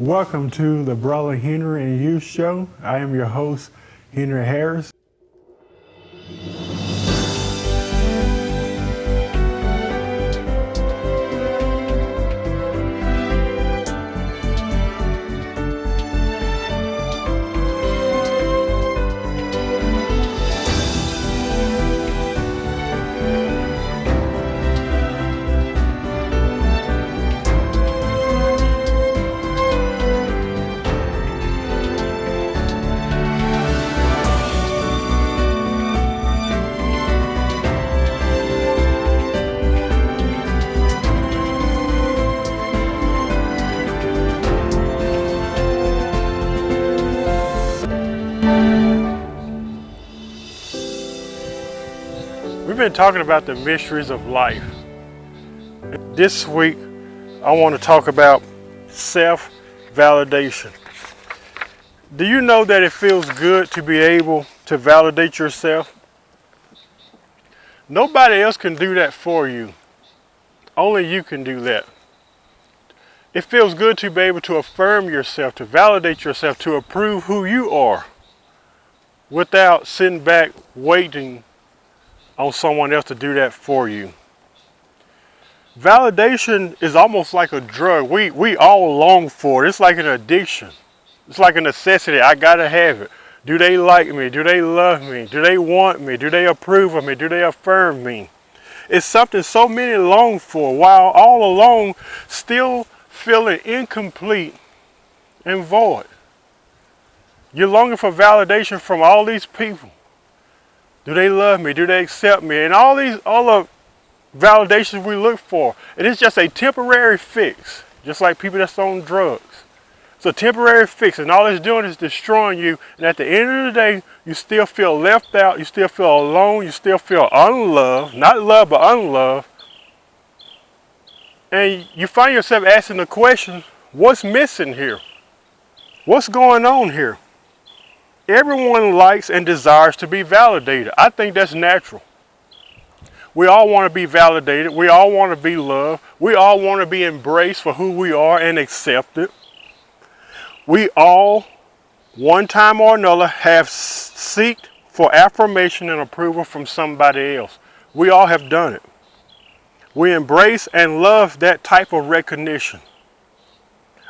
Welcome to the Brother Henry and You Show. I am your host, Henry Harris. We've been talking about the mysteries of life. This week, I want to talk about self-validation. Do you know that it feels good to be able to validate yourself? Nobody else can do that for you. Only you can do that. It feels good to be able to affirm yourself, to validate yourself, to approve who you are without sitting back waiting on someone else to do that for you. Validation is almost like a drug. We all long for it. It's like an addiction. It's like a necessity. I gotta have it. Do they like me? Do they love me? Do they want me? Do they approve of me? Do they affirm me? It's something so many long for, while all along still feeling incomplete and void. You're longing for validation from all these people. Do they love me? Do they accept me? And all the validations we look for. And it's just a temporary fix, just like people that's on drugs. It's a temporary fix, and all it's doing is destroying you. And at the end of the day, you still feel left out. You still feel alone. You still feel unloved. Not loved, but unloved. And you find yourself asking the question, what's missing here? What's going on here? Everyone likes and desires to be validated. I think that's natural. We all want to be validated. We all want to be loved. We all want to be embraced for who we are and accepted. We all, one time or another, have sought for affirmation and approval from somebody else. We all have done it. We embrace and love that type of recognition.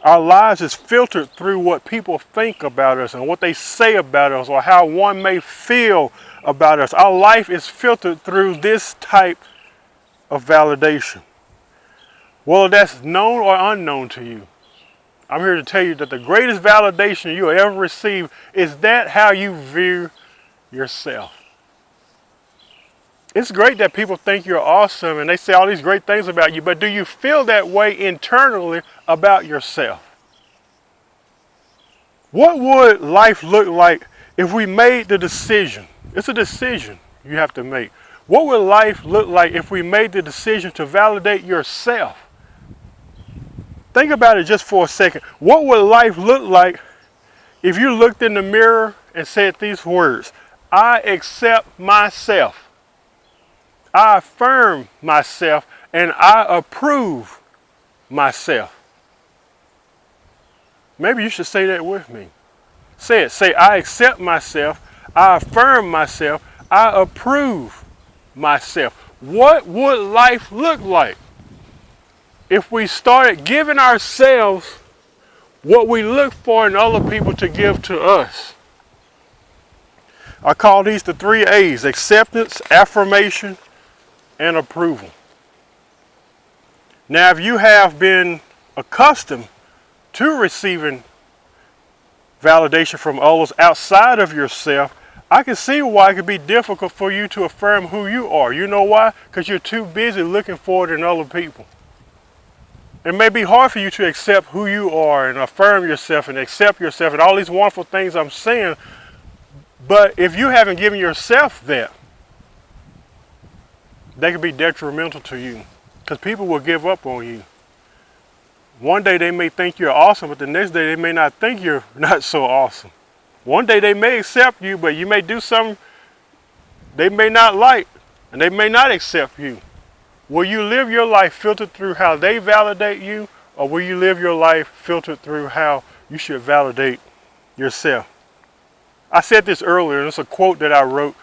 Our lives is filtered through what people think about us and what they say about us, or how one may feel about us. Our life is filtered through this type of validation. Whether that's known or unknown to you, I'm here to tell you that the greatest validation you'll ever receive is that how you view yourself. It's great that people think you're awesome and they say all these great things about you, but do you feel that way internally about yourself? What would life look like if we made the decision? It's a decision you have to make. What would life look like if we made the decision to validate yourself? Think about it just for a second. What would life look like if you looked in the mirror and said these words, I accept myself. I affirm myself, and I approve myself. Maybe you should say that with me. Say it. Say, I accept myself. I affirm myself. I approve myself. What would life look like if we started giving ourselves what we look for in other people to give to us? I call these the 3 A's: acceptance, affirmation, and approval. Now, if you have been accustomed to receiving validation from others outside of yourself, I can see why it could be difficult for you to affirm who you are. You know why? Because you're too busy looking for it in other people. It may be hard for you to accept who you are and affirm yourself and accept yourself and all these wonderful things I'm saying, but if you haven't given yourself that, they can be detrimental to you, because people will give up on you. One day they may think you're awesome, but the next day they may not think you're not so awesome. One day they may accept you, but you may do something they may not like, and they may not accept you. Will you live your life filtered through how they validate you, Or will you live your life filtered through how you should validate yourself? I said this earlier, and it's a quote that I wrote,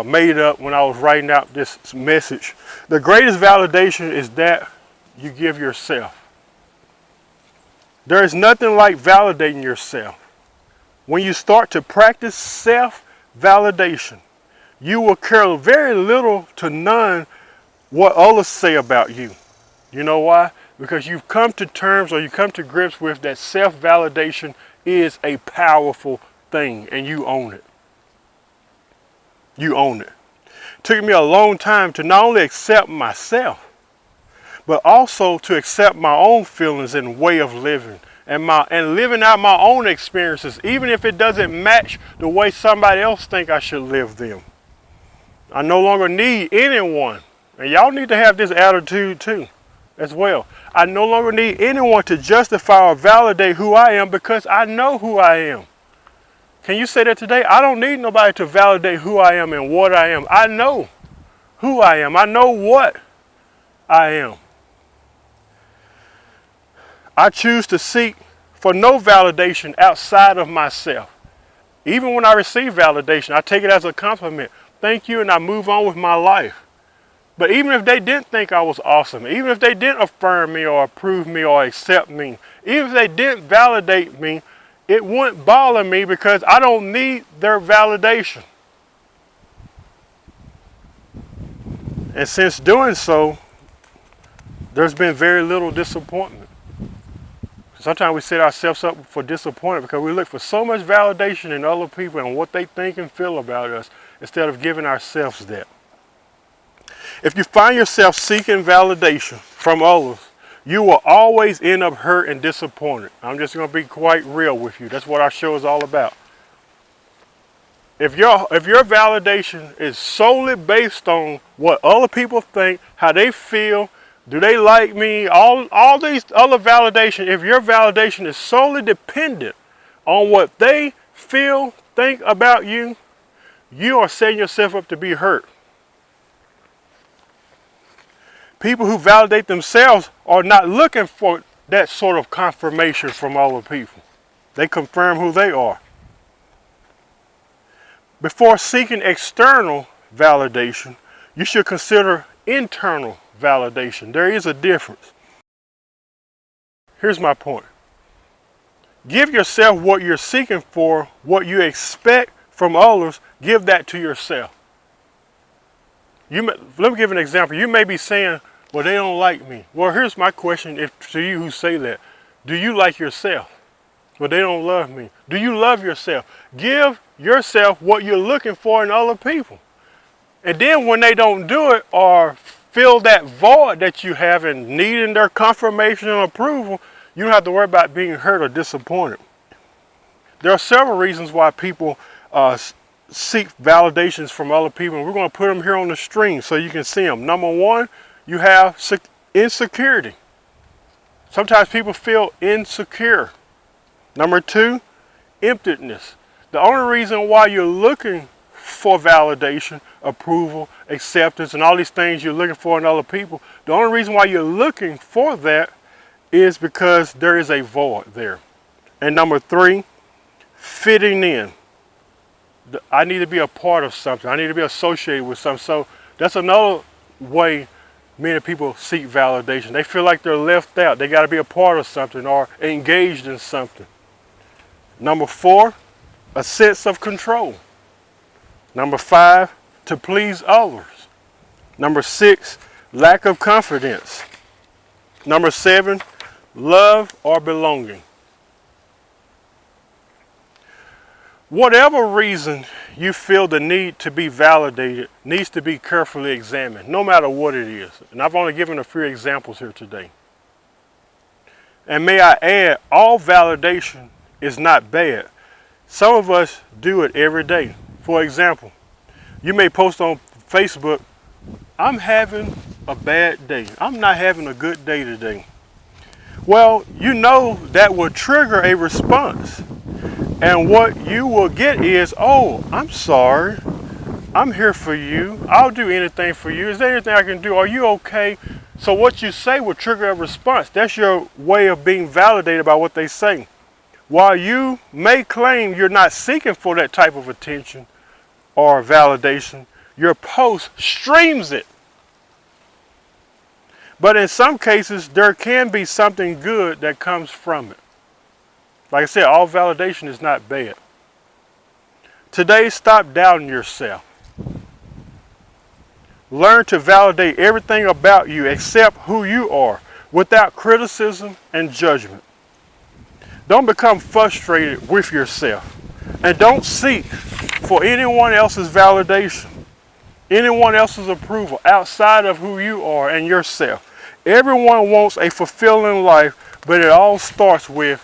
made up when I was writing out this message. The greatest validation is that you give yourself. There is nothing like validating yourself. When you start to practice self-validation, you will care very little to none what others say about you. You know why? Because you've come to terms, or you come to grips with that self-validation is a powerful thing, and you own it. You own it. It took me a long time to not only accept myself, but also to accept my own feelings and way of living, and living out my own experiences, even if it doesn't match the way somebody else think I should live them. I no longer need anyone, and y'all need to have this attitude too, as well. I no longer need anyone to justify or validate who I am, because I know who I am. Can you say that today? I don't need nobody to validate who I am and what I am. I know who I am. I know what I am. I choose to seek for no validation outside of myself. Even when I receive validation, I take it as a compliment. Thank you, and I move on with my life. But even if they didn't think I was awesome, even if they didn't affirm me or approve me or accept me, even if they didn't validate me, it wouldn't bother me, because I don't need their validation. And since doing so, there's been very little disappointment. Sometimes we set ourselves up for disappointment because we look for so much validation in other people and what they think and feel about us, instead of giving ourselves that. If you find yourself seeking validation from others, you will always end up hurt and disappointed. I'm just going to be quite real with you. That's what our show is all about. If your validation is solely based on what other people think, how they feel, do they like me, all these other validation, if your validation is solely dependent on what they feel, think about you, you are setting yourself up to be hurt. People who validate themselves are not looking for that sort of confirmation from other people. They confirm who they are. Before seeking external validation, you should consider internal validation. There is a difference. Here's my point. Give yourself what you're seeking for, what you expect from others, give that to yourself. Let me give an example. You may be saying, well, they don't like me. Well, here's my question to you who say that. Do you like yourself? Well, they don't love me. Do you love yourself? Give yourself what you're looking for in other people. And then when they don't do it, or fill that void that you have and needing their confirmation and approval, you don't have to worry about being hurt or disappointed. There are several reasons why people seek validations from other people, and we're going to put them here on the screen so you can see them. Number one, you have insecurity. Sometimes people feel insecure. Number two, emptiness. The only reason why you're looking for validation, approval, acceptance, and all these things you're looking for in other people, the only reason why you're looking for that is because there is a void there. And number three, fitting in. I need to be a part of something. I need to be associated with something. So that's another way many people seek validation. They feel like they're left out. They got to be a part of something or engaged in something. Number four, a sense of control. Number five, to please others. Number six, lack of confidence. Number seven, love or belonging. Whatever reason you feel the need to be validated needs to be carefully examined, no matter what it is. And I've only given a few examples here today. And may I add, all validation is not bad. Some of us do it every day. For example, you may post on Facebook, I'm having a bad day. I'm not having a good day today. Well, you know that will trigger a response. And what you will get is, oh, I'm sorry. I'm here for you. I'll do anything for you. Is there anything I can do? Are you okay? So what you say will trigger a response. That's your way of being validated by what they say. While you may claim you're not seeking for that type of attention or validation, your post streams it. But in some cases, there can be something good that comes from it. Like I said, all validation is not bad. Today, stop doubting yourself. Learn to validate everything about you except who you are without criticism and judgment. Don't become frustrated with yourself, and don't seek for anyone else's validation, anyone else's approval outside of who you are and yourself. Everyone wants a fulfilling life, but it all starts with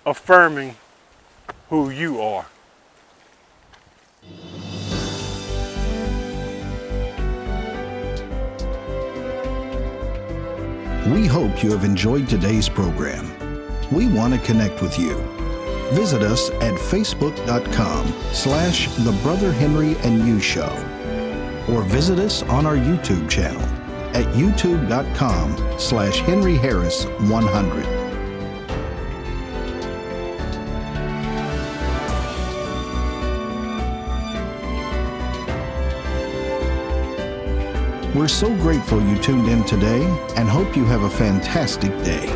affirming who you are. We hope you have enjoyed today's program. We want to connect with you. Visit us at facebook.com/The Brother Henry and You Show, or visit us on our YouTube channel at youtube.com/Henry Harris 100. We're so grateful you tuned in today and hope you have a fantastic day.